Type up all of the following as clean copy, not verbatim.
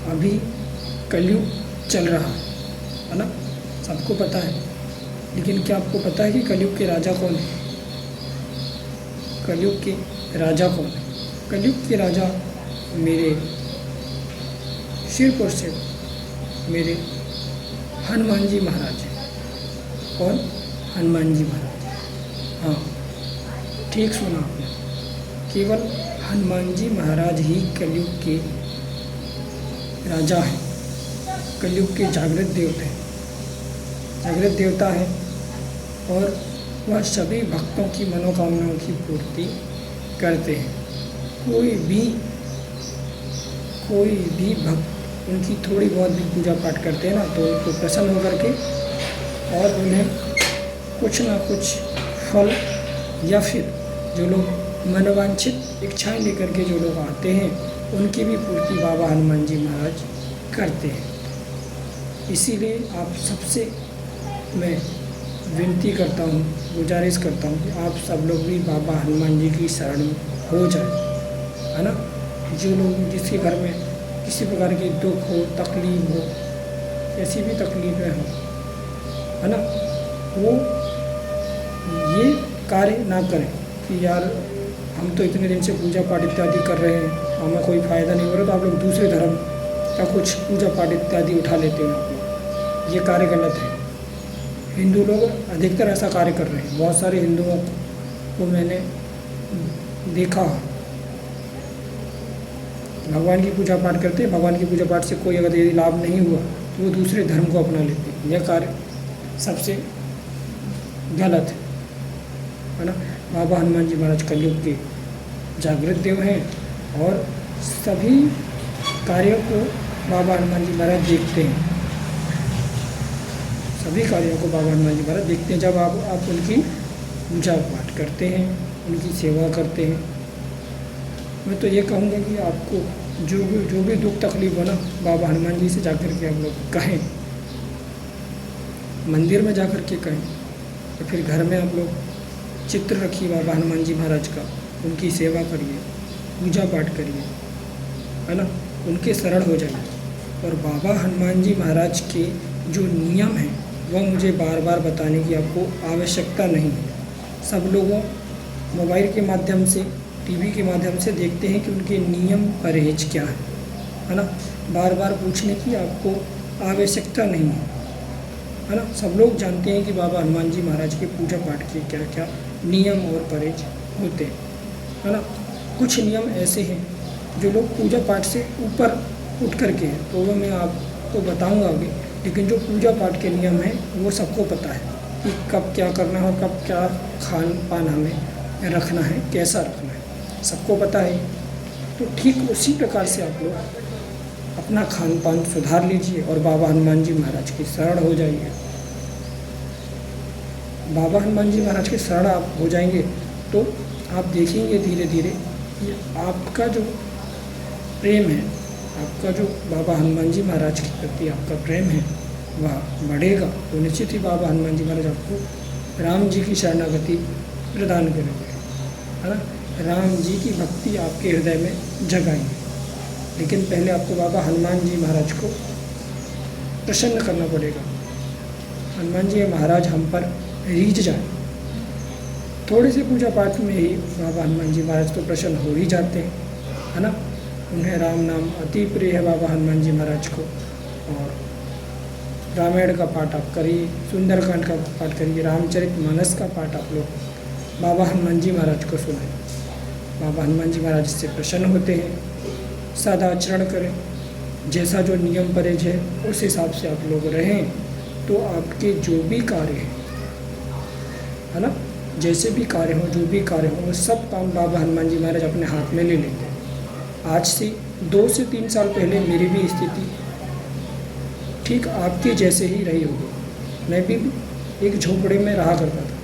अभी कलयुग चल रहा है ना, सबको पता है। लेकिन क्या आपको पता है कि कलयुग के राजा कौन है? कलयुग के राजा कौन है? कलयुग के राजा मेरे सिर पर से मेरे हनुमान जी महाराज हैं। कौन? हनुमान जी महाराज। हाँ, ठीक सुना आपने, केवल हनुमान जी महाराज ही कलयुग के राजा हैं, कलयुग के जागृत देवता हैं और वह सभी भक्तों की मनोकामनाओं की पूर्ति करते हैं। कोई भी भक्त उनकी थोड़ी बहुत भी पूजा पाठ करते हैं ना, तो उनको प्रसन्न होकर के और उन्हें कुछ ना कुछ फल या फिर जो लोग मनोवांछित इच्छाएं लेकर के जो लोग आते हैं उनकी भी पूर्ति बाबा हनुमान जी महाराज करते हैं। इसीलिए आप सबसे मैं विनती करता हूँ, गुजारिश करता हूँ कि आप सब लोग भी बाबा हनुमान जी की शरण में हो जाए, है ना। जो लोग जिसके घर में किसी प्रकार की दुख हो, तकलीफ हो, ऐसी भी तकलीफें हों, है ना, वो ये कार्य ना करें कि यार हम तो इतने दिन से पूजा पाठ इत्यादि कर रहे हैं, हमें कोई फ़ायदा नहीं हो रहा, तो आप लोग दूसरे धर्म का कुछ पूजा पाठ इत्यादि उठा लेते हैं आप लोग। ये कार्य गलत है। हिंदू लोग अधिकतर ऐसा कार्य कर रहे हैं। बहुत सारे हिंदुओं को मैंने देखा, भगवान की पूजा पाठ करते हैं, भगवान की पूजा पाठ से कोई अगर यदि लाभ नहीं हुआ तो वो दूसरे धर्म को अपना लेते हैं। यह कार्य सबसे गलत है ना। बाबा हनुमान जी महाराज कलयुग के जागृत देव हैं और सभी कार्यों को बाबा हनुमान जी महाराज देखते हैं। सभी कार्यों को बाबा हनुमान जी महाराज देखते हैं। जब आप उनकी पूजा पाठ करते हैं, उनकी सेवा करते हैं, मैं तो ये कहूँगा कि आपको जो भी दुख तकलीफ हो ना, बाबा हनुमान जी से जाकर के हम लोग कहें, मंदिर में जाकर के कहें, तो फिर घर में आप लोग चित्र रखिए बाबा हनुमान जी महाराज का, उनकी सेवा करिए, पूजा पाठ करिए, है ना, उनके शरण हो जाइए। और बाबा हनुमान जी महाराज के जो नियम हैं वह मुझे बार बार बताने की आपको आवश्यकता नहीं है। सब लोगों मोबाइल के माध्यम से, टीवी के माध्यम से देखते हैं कि उनके नियम परहेज क्या है ना। बार बार पूछने की आपको आवश्यकता नहीं है ना। सब लोग जानते हैं कि बाबा हनुमान जी महाराज के पूजा पाठ के क्या क्या नियम और परहेज होते हैं, है ना। कुछ नियम ऐसे हैं जो लोग पूजा पाठ से ऊपर उठ करके हैं, तो वो मैं आपको बताऊंगा आगे। लेकिन जो पूजा पाठ के नियम हैं वो सबको पता है कि कब क्या करना है और कब क्या खान पान हमें रखना है, कैसा रखना है, सबको पता है। तो ठीक उसी प्रकार से आप लोग अपना खान पान सुधार लीजिए और बाबा हनुमान जी महाराज की शरण हो जाइए। बाबा हनुमान जी महाराज के शरण आप हो जाएंगे तो आप देखेंगे धीरे धीरे कि आपका जो प्रेम है, आपका जो बाबा हनुमान जी महाराज के प्रति आपका प्रेम है वह बढ़ेगा। तो निश्चित ही बाबा हनुमान जी महाराज आपको राम जी की शरणागति प्रदान करेंगे, है ना। राम जी की भक्ति आपके हृदय में जगाएंगे। लेकिन पहले आपको बाबा हनुमान जी महाराज को प्रसन्न करना पड़ेगा। हनुमान जी महाराज हम पर रीझ जाए, थोड़े से पूजा पाठ में ही बाबा हनुमान जी महाराज तो प्रसन्न हो ही जाते हैं, है ना। उन्हें राम नाम अति प्रिय है बाबा हनुमान जी महाराज को। और रामायण का पाठ आप करिए, सुंदरकांड का पाठ करिए, रामचरितमानस का पाठ आप लोग बाबा हनुमान जी महाराज को सुनाएं। बाबा हनुमान जी महाराज इससे प्रसन्न होते हैं। सदाचरण करें, जैसा जो नियम परहेज है उस हिसाब से आप लोग रहें, तो आपके जो भी कार्य है ना, जैसे भी कार्य हो, जो भी कार्य हो, वो सब काम बाबा हनुमान जी महाराज अपने हाथ में ले लेंगे। आज से 2 से 3 साल पहले मेरी भी स्थिति ठीक आपके जैसे ही रही होगी। मैं भी एक झोपड़े में रहा करता था।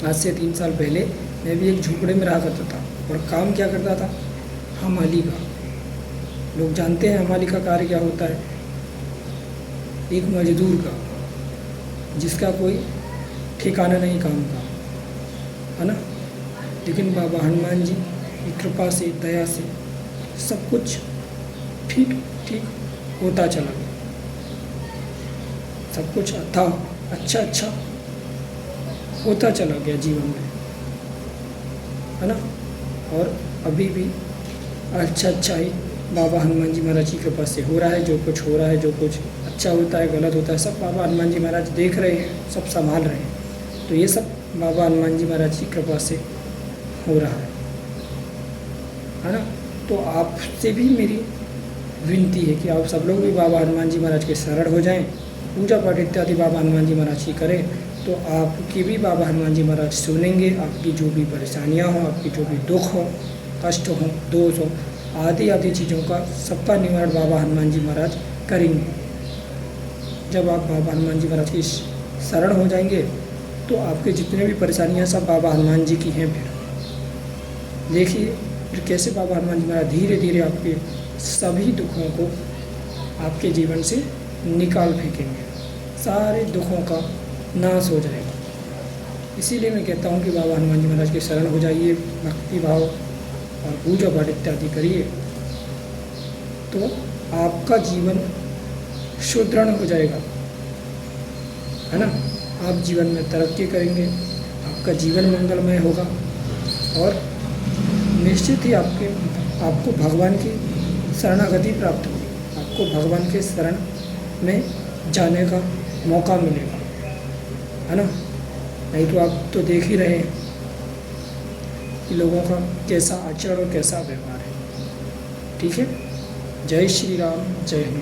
आज से 3 साल पहले मैं भी एक झोपड़े में रहा करता था और काम क्या करता था? हमाली का। लोग जानते हैं हमाली का कार्य क्या होता है? एक मजदूर का, जिसका कोई ठिकाना नहीं काम का, है ना। लेकिन बाबा हनुमान जी की कृपा से, दया से सब कुछ ठीक ठीक होता चला गया। सब कुछ अच्छा होता चला गया जीवन में, है ना। और अभी भी अच्छा ही बाबा हनुमान जी महाराज की कृपा से हो रहा है। जो कुछ हो रहा है, जो कुछ अच्छा होता है, गलत होता है, सब बाबा हनुमान जी महाराज देख रहे हैं, सब संभाल रहे हैं। तो ये सब बाबा हनुमान जी महाराज की कृपा से हो रहा है ना। तो आपसे भी मेरी विनती है कि आप सब लोग भी बाबा हनुमान जी महाराज के शरण हो जाएं, पूजा पाठ इत्यादि बाबा हनुमान जी महाराज की करें, तो आपकी भी बाबा हनुमान जी महाराज सुनेंगे। आपकी जो भी परेशानियां हों, आपकी जो भी दुख हो, कष्ट हो, दोष हो, आदि चीज़ों का सबका निवारण बाबा हनुमान जी महाराज करेंगे। जब आप बाबा हनुमान जी महाराज की शरण हो जाएंगे तो आपके जितने भी परेशानियां सब बाबा हनुमान जी की हैं। फिर देखिए फिर कैसे बाबा हनुमान जी महाराज धीरे धीरे आपके सभी दुखों को आपके जीवन से निकाल फेंकेंगे, सारे दुखों का नाश हो जाएगा। इसीलिए मैं कहता हूँ कि बाबा हनुमान जी महाराज के शरण हो जाइए, भक्ति भाव और पूजा पाठ इत्यादि करिए, तो आपका जीवन सुदृढ़ हो जाएगा, है ना। आप जीवन में तरक्की करेंगे, आपका जीवन मंगलमय होगा और निश्चित ही आपको भगवान की शरणागति प्राप्त होगी, आपको भगवान के शरण में जाने का मौका मिलेगा, है ना। नहीं तो आप तो देख ही रहे हैं कि लोगों का कैसा आचरण और कैसा व्यवहार है। ठीक है। जय श्री राम, जय हिंद।